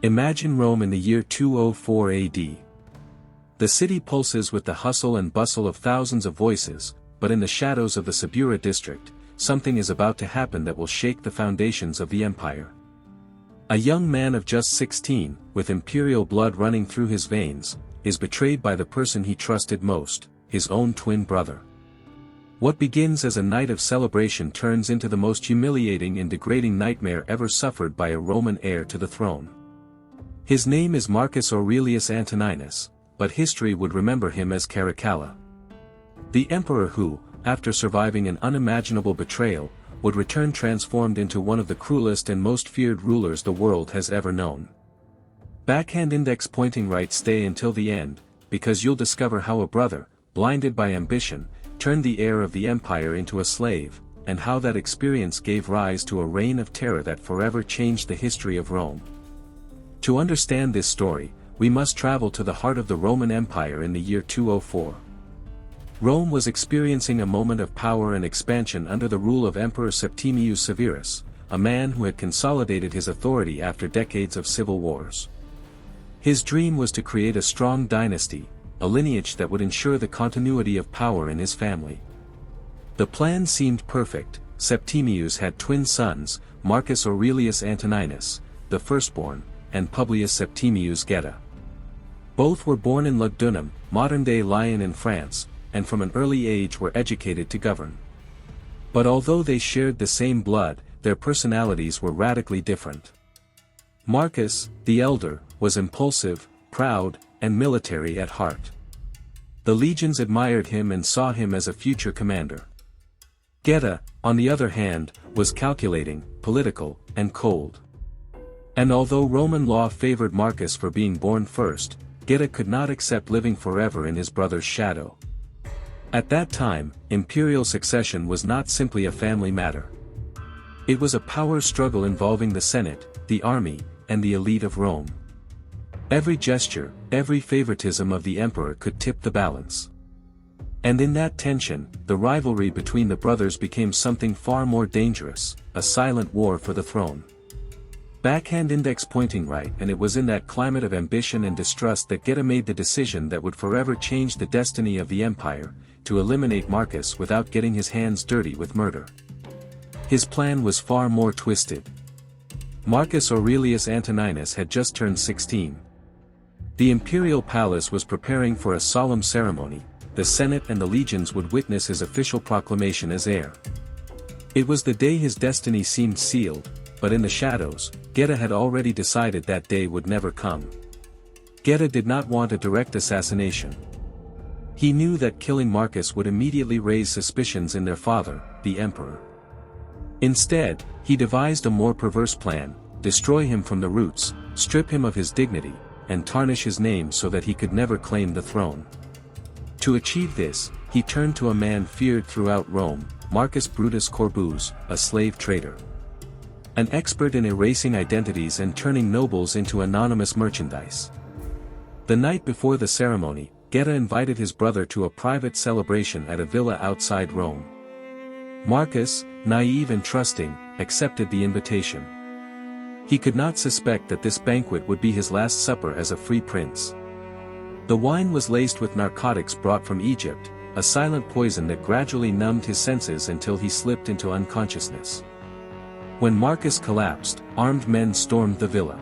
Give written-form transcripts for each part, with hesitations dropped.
Imagine Rome in the year 204 AD. The city pulses with the hustle and bustle of thousands of voices, but in the shadows of the Subura district, something is about to happen that will shake the foundations of the empire. A young man of just 16, with imperial blood running through his veins, is betrayed by the person he trusted most, his own twin brother. What begins as a night of celebration turns into the most humiliating and degrading nightmare ever suffered by a Roman heir to the throne. His name is Marcus Aurelius Antoninus, but history would remember him as Caracalla. The emperor who, after surviving an unimaginable betrayal, would return transformed into one of the cruelest and most feared rulers the world has ever known. Backhand index pointing right, stay until the end, because you'll discover how a brother, blinded by ambition, turned the heir of the empire into a slave, and how that experience gave rise to a reign of terror that forever changed the history of Rome. To understand this story, we must travel to the heart of the Roman Empire in the year 204. Rome was experiencing a moment of power and expansion under the rule of Emperor Septimius Severus, a man who had consolidated his authority after decades of civil wars. His dream was to create a strong dynasty, a lineage that would ensure the continuity of power in his family. The plan seemed perfect. Septimius had twin sons, Marcus Aurelius Antoninus, the firstborn, and Publius Septimius Geta. Both were born in Lugdunum, modern-day Lyon in France, and from an early age were educated to govern. But although they shared the same blood, their personalities were radically different. Marcus, the elder, was impulsive, proud, and military at heart. The legions admired him and saw him as a future commander. Geta, on the other hand, was calculating, political, and cold. And although Roman law favored Marcus for being born first, Geta could not accept living forever in his brother's shadow. At that time, imperial succession was not simply a family matter. It was a power struggle involving the Senate, the army, and the elite of Rome. Every gesture, every favoritism of the emperor could tip the balance. And in that tension, the rivalry between the brothers became something far more dangerous, a silent war for the throne. Backhand index pointing right, and it was in that climate of ambition and distrust that Geta made the decision that would forever change the destiny of the empire, to eliminate Marcus without getting his hands dirty with murder. His plan was far more twisted. Marcus Aurelius Antoninus had just turned 16. The imperial palace was preparing for a solemn ceremony. The Senate and the legions would witness his official proclamation as heir. It was the day his destiny seemed sealed, but in the shadows, Geta had already decided that day would never come. Geta did not want a direct assassination. He knew that killing Marcus would immediately raise suspicions in their father, the emperor. Instead, he devised a more perverse plan: destroy him from the roots, strip him of his dignity, and tarnish his name so that he could never claim the throne. To achieve this, he turned to a man feared throughout Rome, Marcus Brutus Corbuus, a slave trader. An expert in erasing identities and turning nobles into anonymous merchandise. The night before the ceremony, Geta invited his brother to a private celebration at a villa outside Rome. Marcus, naive and trusting, accepted the invitation. He could not suspect that this banquet would be his last supper as a free prince. The wine was laced with narcotics brought from Egypt, a silent poison that gradually numbed his senses until he slipped into unconsciousness. When Marcus collapsed, armed men stormed the villa.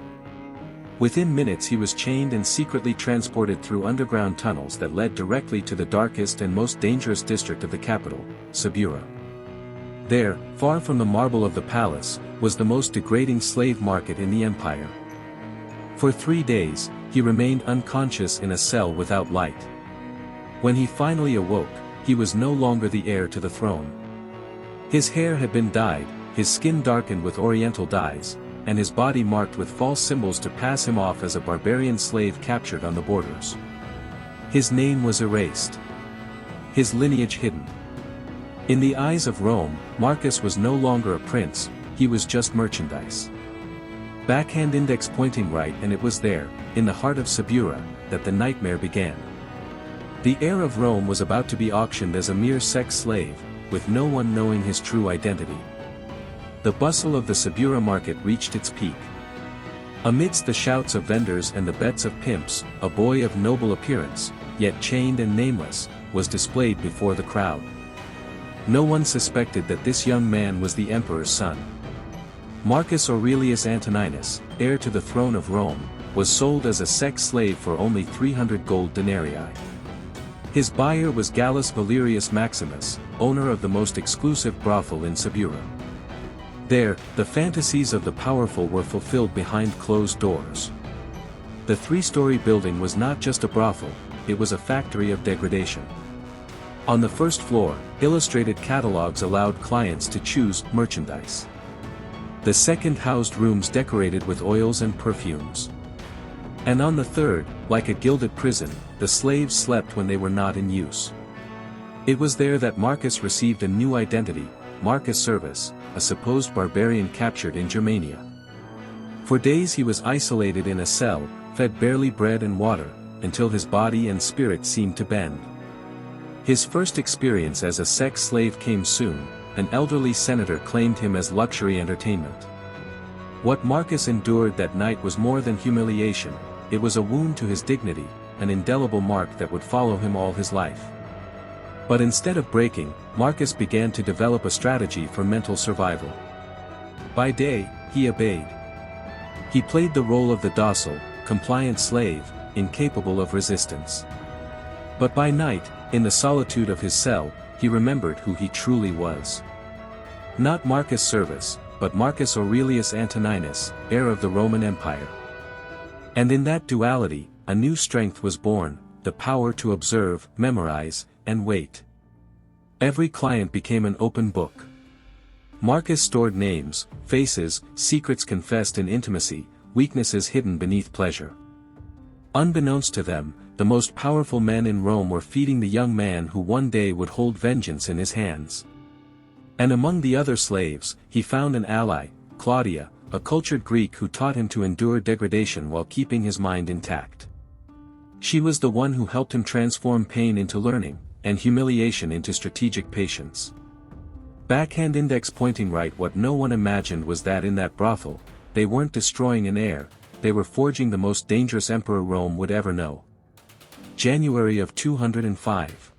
Within minutes he was chained and secretly transported through underground tunnels that led directly to the darkest and most dangerous district of the capital, Subura. There, far from the marble of the palace, was the most degrading slave market in the empire. For 3 days, he remained unconscious in a cell without light. When he finally awoke, he was no longer the heir to the throne. His hair had been dyed, his skin darkened with oriental dyes, and his body marked with false symbols to pass him off as a barbarian slave captured on the borders. His name was erased. His lineage hidden. In the eyes of Rome, Marcus was no longer a prince, he was just merchandise. Backhand index pointing right, and it was there, in the heart of Subura, that the nightmare began. The heir of Rome was about to be auctioned as a mere sex slave, with no one knowing his true identity. The bustle of the Subura market reached its peak. Amidst the shouts of vendors and the bets of pimps, a boy of noble appearance, yet chained and nameless, was displayed before the crowd. No one suspected that this young man was the emperor's son. Marcus Aurelius Antoninus, heir to the throne of Rome, was sold as a sex slave for only 300 gold denarii. His buyer was Gallus Valerius Maximus, owner of the most exclusive brothel in Subura. There, the fantasies of the powerful were fulfilled behind closed doors. The three-story building was not just a brothel, it was a factory of degradation. On the first floor, illustrated catalogs allowed clients to choose merchandise. The second housed rooms decorated with oils and perfumes. And on the third, like a gilded prison, the slaves slept when they were not in use. It was there that Marcus received a new identity, Marcus Servus, a supposed barbarian captured in Germania. For days he was isolated in a cell, fed barely bread and water, until his body and spirit seemed to bend. His first experience as a sex slave came soon. An elderly senator claimed him as luxury entertainment. What Marcus endured that night was more than humiliation, it was a wound to his dignity, an indelible mark that would follow him all his life. But instead of breaking, Marcus began to develop a strategy for mental survival. By day, he obeyed. He played the role of the docile, compliant slave, incapable of resistance. But by night, in the solitude of his cell, he remembered who he truly was. Not Marcus Servus, but Marcus Aurelius Antoninus, heir of the Roman Empire. And in that duality, a new strength was born, the power to observe, memorize, and wait. Every client became an open book. Marcus stored names, faces, secrets confessed in intimacy, weaknesses hidden beneath pleasure. Unbeknownst to them, the most powerful men in Rome were feeding the young man who one day would hold vengeance in his hands. And among the other slaves, he found an ally, Claudia, a cultured Greek who taught him to endure degradation while keeping his mind intact. She was the one who helped him transform pain into learning, and humiliation into strategic patience. Backhand index pointing right. What no one imagined was that in that brothel, they weren't destroying an heir, they were forging the most dangerous emperor Rome would ever know. January of 205.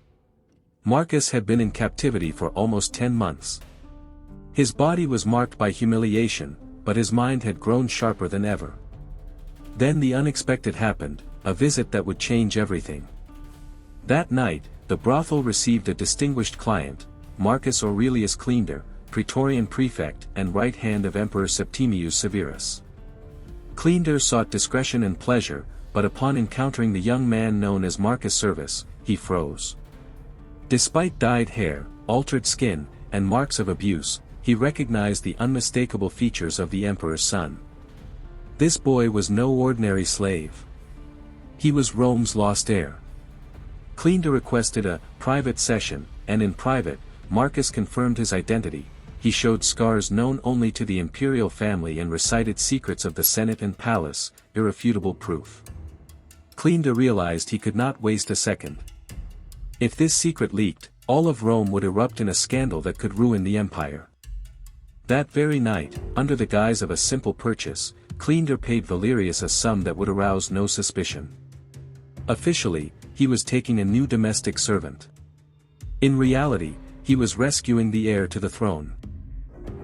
Marcus had been in captivity for almost 10 months. His body was marked by humiliation, but his mind had grown sharper than ever. Then the unexpected happened, a visit that would change everything. That night, the brothel received a distinguished client, Marcus Aurelius Cleander, Praetorian prefect and right hand of Emperor Septimius Severus. Cleander sought discretion and pleasure, but upon encountering the young man known as Marcus Servus, he froze. Despite dyed hair, altered skin, and marks of abuse, he recognized the unmistakable features of the emperor's son. This boy was no ordinary slave. He was Rome's lost heir. Cleander requested a private session, and in private, Marcus confirmed his identity. He showed scars known only to the imperial family and recited secrets of the Senate and palace, irrefutable proof. Cleander realized he could not waste a second. If this secret leaked, all of Rome would erupt in a scandal that could ruin the empire. That very night, under the guise of a simple purchase, Cleander paid Valerius a sum that would arouse no suspicion. Officially, he was taking a new domestic servant. In reality, he was rescuing the heir to the throne.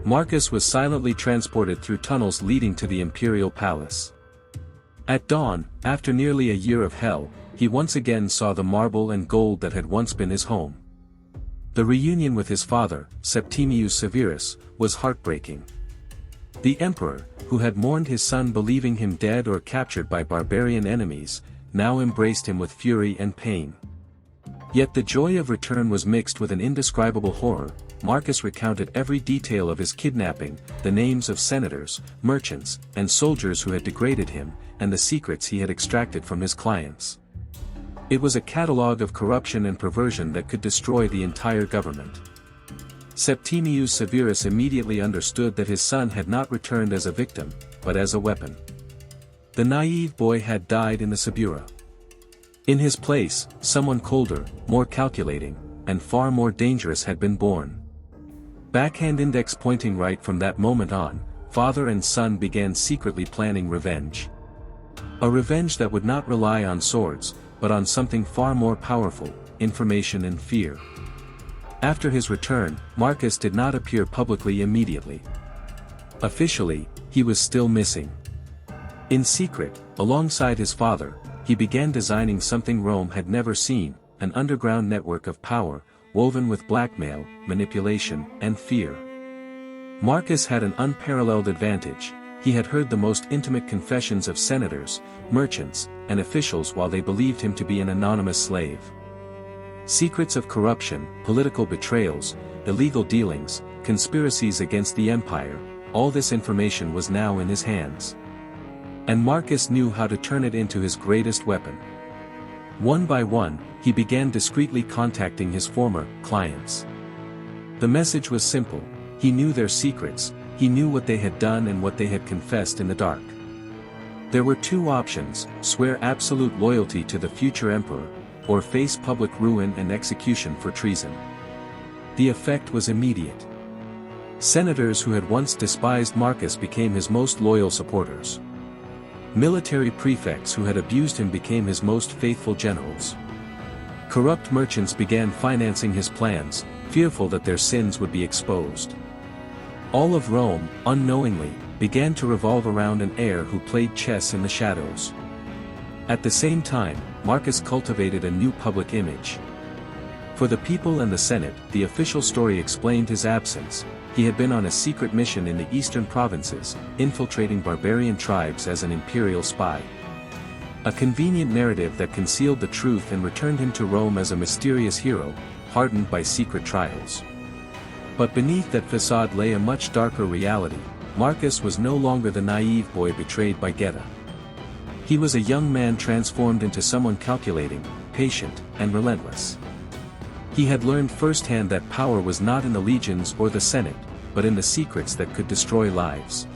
Marcus was silently transported through tunnels leading to the imperial palace. At dawn, after nearly a year of hell, he once again saw the marble and gold that had once been his home. The reunion with his father, Septimius Severus, was heartbreaking. The emperor, who had mourned his son believing him dead or captured by barbarian enemies, now embraced him with fury and pain. Yet the joy of return was mixed with an indescribable horror. Marcus recounted every detail of his kidnapping, the names of senators, merchants, and soldiers who had degraded him, and the secrets he had extracted from his clients. It was a catalogue of corruption and perversion that could destroy the entire government. Septimius Severus immediately understood that his son had not returned as a victim, but as a weapon. The naive boy had died in the Subura. In his place, someone colder, more calculating, and far more dangerous had been born. Backhand index pointing right. From that moment on, father and son began secretly planning revenge. A revenge that would not rely on swords, but on something far more powerful: information and fear. After his return, Marcus did not appear publicly immediately. Officially, he was still missing. In secret, alongside his father, he began designing something Rome had never seen: an underground network of power, woven with blackmail, manipulation, and fear. Marcus had an unparalleled advantage. He had heard the most intimate confessions of senators, merchants, and officials while they believed him to be an anonymous slave. Secrets of corruption, political betrayals, illegal dealings, conspiracies against the empire, all this information was now in his hands. And Marcus knew how to turn it into his greatest weapon. One by one, he began discreetly contacting his former clients. The message was simple: he knew their secrets, he knew what they had done and what they had confessed in the dark. There were two options: swear absolute loyalty to the future emperor, or face public ruin and execution for treason. The effect was immediate. Senators who had once despised Marcus became his most loyal supporters. Military prefects who had abused him became his most faithful generals. Corrupt merchants began financing his plans, fearful that their sins would be exposed. All of Rome, unknowingly, began to revolve around an heir who played chess in the shadows. At the same time, Marcus cultivated a new public image. For the people and the Senate, the official story explained his absence. He had been on a secret mission in the eastern provinces, infiltrating barbarian tribes as an imperial spy. A convenient narrative that concealed the truth and returned him to Rome as a mysterious hero, hardened by secret trials. But beneath that facade lay a much darker reality. Marcus was no longer the naive boy betrayed by Geta. He was a young man transformed into someone calculating, patient, and relentless. He had learned firsthand that power was not in the legions or the Senate, but in the secrets that could destroy lives.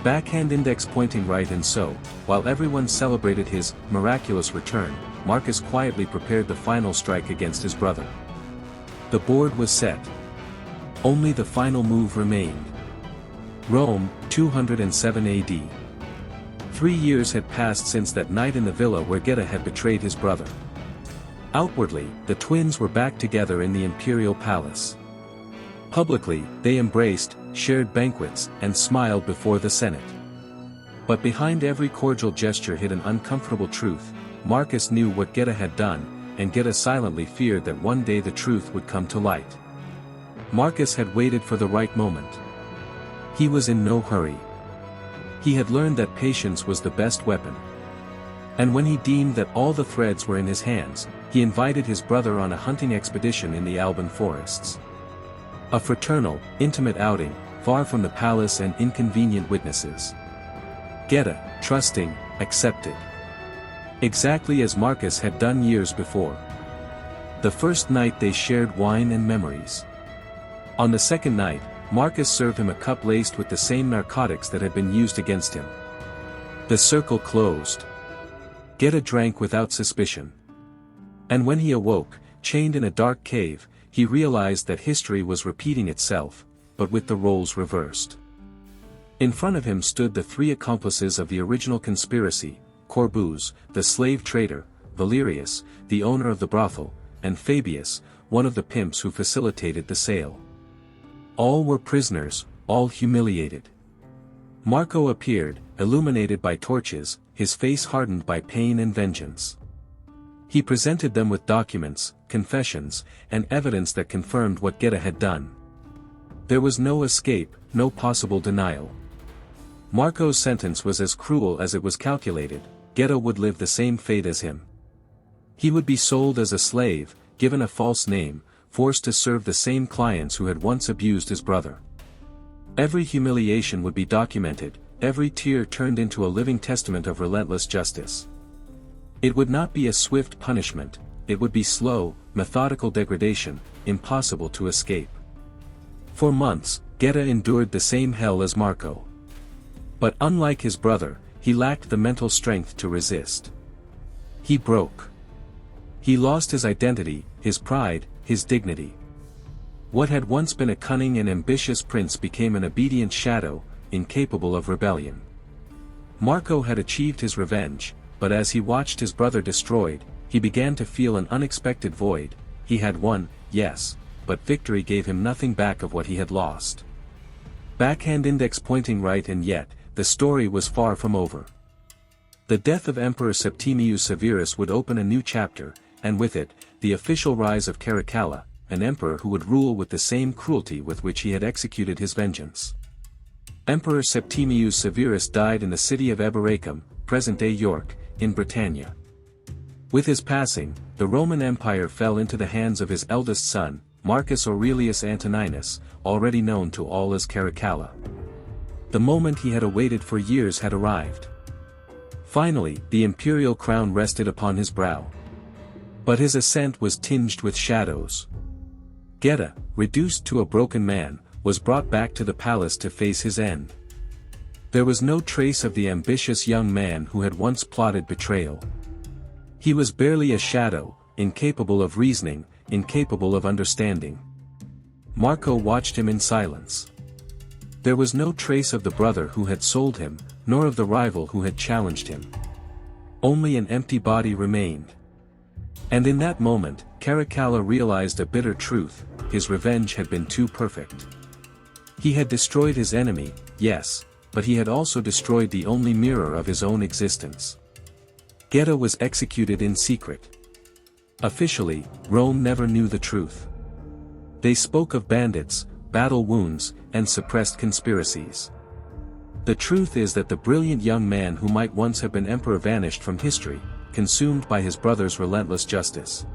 Backhand index pointing right, and so, while everyone celebrated his miraculous return, Marcus quietly prepared the final strike against his brother. The board was set. Only the final move remained. Rome, 207 AD. 3 years had passed since that night in the villa where Geta had betrayed his brother. Outwardly, the twins were back together in the imperial palace. Publicly, they embraced, shared banquets, and smiled before the Senate. But behind every cordial gesture hid an uncomfortable truth. Marcus knew what Geta had done, and Geta silently feared that one day the truth would come to light. Marcus had waited for the right moment. He was in no hurry. He had learned that patience was the best weapon. And when he deemed that all the threads were in his hands, he invited his brother on a hunting expedition in the Alban forests. A fraternal, intimate outing, far from the palace and inconvenient witnesses. Geta, trusting, accepted. Exactly as Marcus had done years before. The first night they shared wine and memories. On the second night, Marcus served him a cup laced with the same narcotics that had been used against him. The circle closed. Geta drank without suspicion. And when he awoke, chained in a dark cave, he realized that history was repeating itself, but with the roles reversed. In front of him stood the three accomplices of the original conspiracy: Corbu's, the slave trader; Valerius, the owner of the brothel; and Fabius, one of the pimps who facilitated the sale. All were prisoners, all humiliated. Marco appeared, illuminated by torches, his face hardened by pain and vengeance. He presented them with documents, confessions, and evidence that confirmed what Geta had done. There was no escape, no possible denial. Marco's sentence was as cruel as it was calculated. Geta would live the same fate as him. He would be sold as a slave, given a false name, forced to serve the same clients who had once abused his brother. Every humiliation would be documented, every tear turned into a living testament of relentless justice. It would not be a swift punishment, it would be slow, methodical degradation, impossible to escape. For months, Geta endured the same hell as Marco. But unlike his brother, he lacked the mental strength to resist. He broke. He lost his identity, his pride, his dignity. What had once been a cunning and ambitious prince became an obedient shadow, incapable of rebellion. Marco had achieved his revenge, but as he watched his brother destroyed, he began to feel an unexpected void. He had won, yes, but victory gave him nothing back of what he had lost. Backhand index pointing right, and yet, the story was far from over. The death of Emperor Septimius Severus would open a new chapter, and with it, the official rise of Caracalla, an emperor who would rule with the same cruelty with which he had executed his vengeance. Emperor Septimius Severus died in the city of Eboracum, present-day York, in Britannia. With his passing, the Roman Empire fell into the hands of his eldest son, Marcus Aurelius Antoninus, already known to all as Caracalla. The moment he had awaited for years had arrived. Finally, the imperial crown rested upon his brow. But his ascent was tinged with shadows. Geta, reduced to a broken man, was brought back to the palace to face his end. There was no trace of the ambitious young man who had once plotted betrayal. He was barely a shadow, incapable of reasoning, incapable of understanding. Marco watched him in silence. There was no trace of the brother who had sold him, nor of the rival who had challenged him. Only an empty body remained. And in that moment, Caracalla realized a bitter truth: his revenge had been too perfect. He had destroyed his enemy, yes, but he had also destroyed the only mirror of his own existence. Geta was executed in secret. Officially, Rome never knew the truth. They spoke of bandits, battle wounds, and suppressed conspiracies. The truth is that the brilliant young man who might once have been emperor vanished from history, consumed by his brother's relentless justice.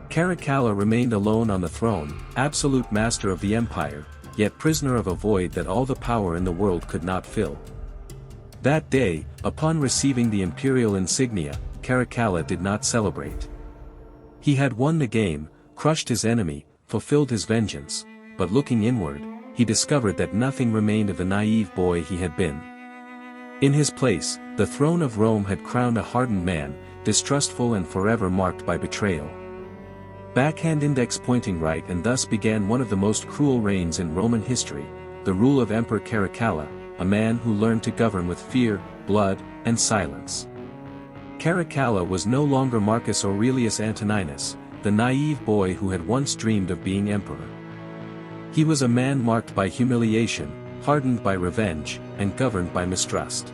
Caracalla remained alone on the throne, absolute master of the empire, yet prisoner of a void that all the power in the world could not fill. That day, upon receiving the imperial insignia, Caracalla did not celebrate. He had won the game, crushed his enemy, fulfilled his vengeance, but looking inward, he discovered that nothing remained of the naive boy he had been. In his place, the throne of Rome had crowned a hardened man, distrustful and forever marked by betrayal. Backhand index pointing right, and thus began one of the most cruel reigns in Roman history, the rule of Emperor Caracalla, a man who learned to govern with fear, blood, and silence. Caracalla was no longer Marcus Aurelius Antoninus, the naive boy who had once dreamed of being emperor. He was a man marked by humiliation, hardened by revenge, and governed by mistrust.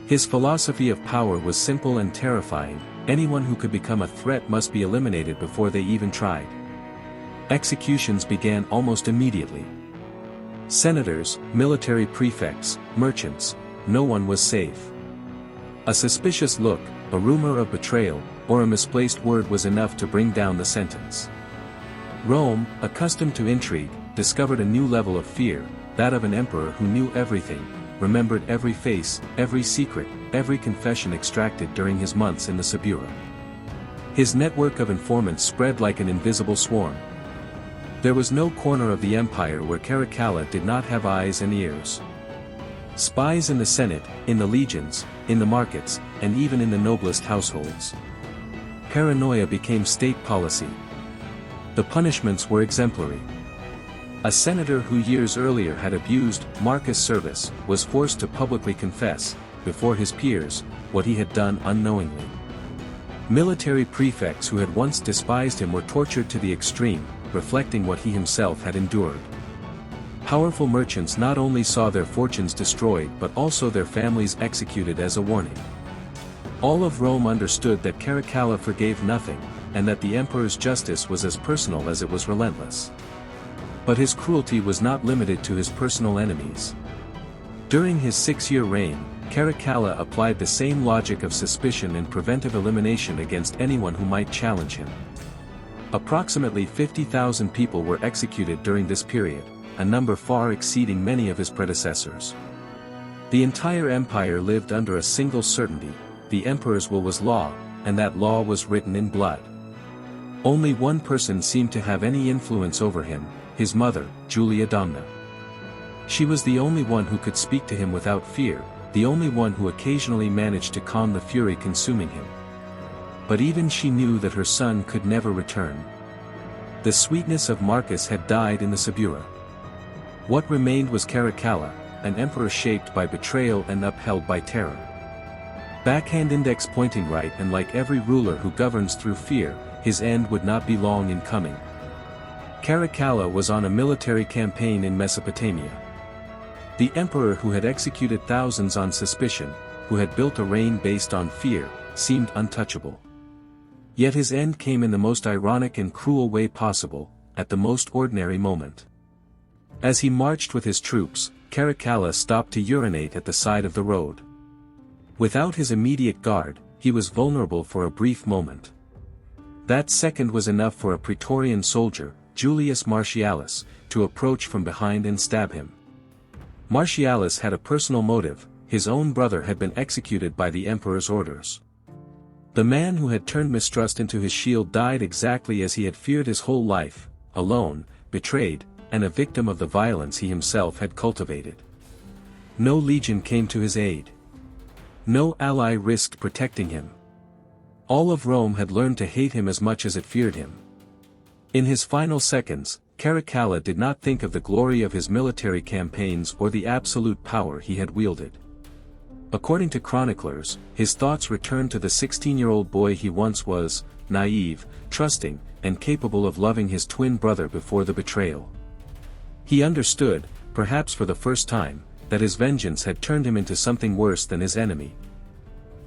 His philosophy of power was simple and terrifying: anyone who could become a threat must be eliminated before they even tried. Executions began almost immediately. Senators, military prefects, merchants, no one was safe. A suspicious look, a rumor of betrayal, or a misplaced word was enough to bring down the sentence. Rome, accustomed to intrigue, discovered a new level of fear, that of an emperor who knew everything, remembered every face, every secret, every confession extracted during his months in the Suburra. His network of informants spread like an invisible swarm. There was no corner of the empire where Caracalla did not have eyes and ears. Spies in the Senate, in the legions, in the markets, and even in the noblest households. Paranoia became state policy. The punishments were exemplary. A senator who years earlier had abused Marcus Servius was forced to publicly confess, before his peers, what he had done unknowingly. Military prefects who had once despised him were tortured to the extreme, reflecting what he himself had endured. Powerful merchants not only saw their fortunes destroyed but also their families executed as a warning. All of Rome understood that Caracalla forgave nothing, and that the emperor's justice was as personal as it was relentless. But his cruelty was not limited to his personal enemies. During his 6-year reign, Caracalla applied the same logic of suspicion and preventive elimination against anyone who might challenge him. Approximately 50,000 people were executed during this period, a number far exceeding many of his predecessors. The entire empire lived under a single certainty: the emperor's will was law, and that law was written in blood. Only one person seemed to have any influence over him: his mother, Julia Domna. She was the only one who could speak to him without fear, the only one who occasionally managed to calm the fury consuming him. But even she knew that her son could never return. The sweetness of Marcus had died in the Suburra. What remained was Caracalla, an emperor shaped by betrayal and upheld by terror. Backhand index pointing right, and like every ruler who governs through fear, his end would not be long in coming. Caracalla was on a military campaign in Mesopotamia. The emperor who had executed thousands on suspicion, who had built a reign based on fear, seemed untouchable. Yet his end came in the most ironic and cruel way possible, at the most ordinary moment. As he marched with his troops, Caracalla stopped to urinate at the side of the road. Without his immediate guard, he was vulnerable for a brief moment. That second was enough for a Praetorian soldier, Julius Martialis, to approach from behind and stab him. Martialis had a personal motive: his own brother had been executed by the emperor's orders. The man who had turned mistrust into his shield died exactly as he had feared his whole life, alone, betrayed, and a victim of the violence he himself had cultivated. No legion came to his aid. No ally risked protecting him. All of Rome had learned to hate him as much as it feared him. In his final seconds, Caracalla did not think of the glory of his military campaigns or the absolute power he had wielded. According to chroniclers, his thoughts returned to the 16-year-old boy he once was, naive, trusting, and capable of loving his twin brother before the betrayal. He understood, perhaps for the first time, that his vengeance had turned him into something worse than his enemy.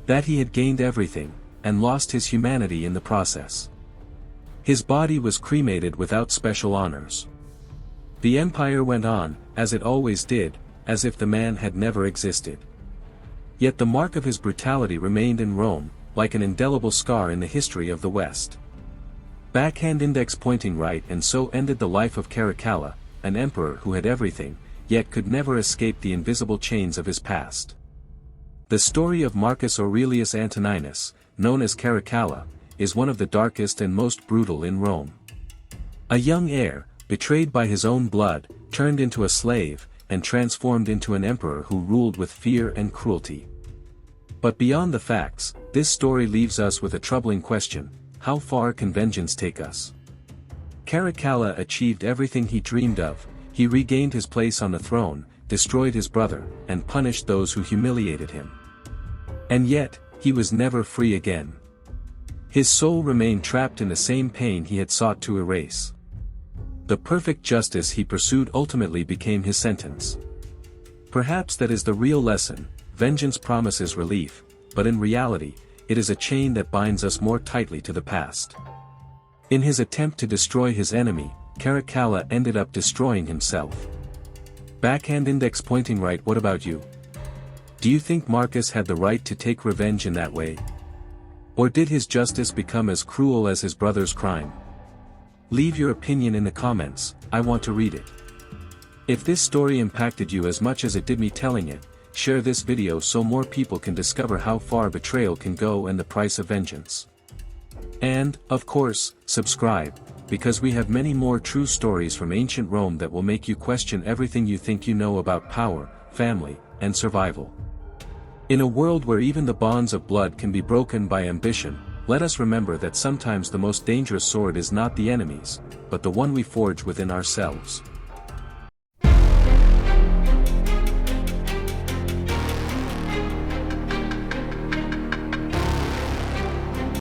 That he had gained everything, and lost his humanity in the process. His body was cremated without special honors. The empire went on, as it always did, as if the man had never existed. Yet the mark of his brutality remained in Rome, like an indelible scar in the history of the West. Backhand index pointing right, and so ended the life of Caracalla, an emperor who had everything, yet could never escape the invisible chains of his past. The story of Marcus Aurelius Antoninus, known as Caracalla, is one of the darkest and most brutal in Rome. A young heir, betrayed by his own blood, turned into a slave, and transformed into an emperor who ruled with fear and cruelty. But beyond the facts, this story leaves us with a troubling question: how far can vengeance take us? Caracalla achieved everything he dreamed of. He regained his place on the throne, destroyed his brother, and punished those who humiliated him. And yet, he was never free again. His soul remained trapped in the same pain he had sought to erase. The perfect justice he pursued ultimately became his sentence. Perhaps that is the real lesson: vengeance promises relief, but in reality, it is a chain that binds us more tightly to the past. In his attempt to destroy his enemy, Caracalla ended up destroying himself. Backhand index pointing right. What about you? Do you think Marcus had the right to take revenge in that way? Or did his justice become as cruel as his brother's crime? Leave your opinion in the comments, I want to read it. If this story impacted you as much as it did me telling it, share this video so more people can discover how far betrayal can go and the price of vengeance. And, of course, subscribe, because we have many more true stories from ancient Rome that will make you question everything you think you know about power, family, and survival. In a world where even the bonds of blood can be broken by ambition, let us remember that sometimes the most dangerous sword is not the enemy's, but the one we forge within ourselves.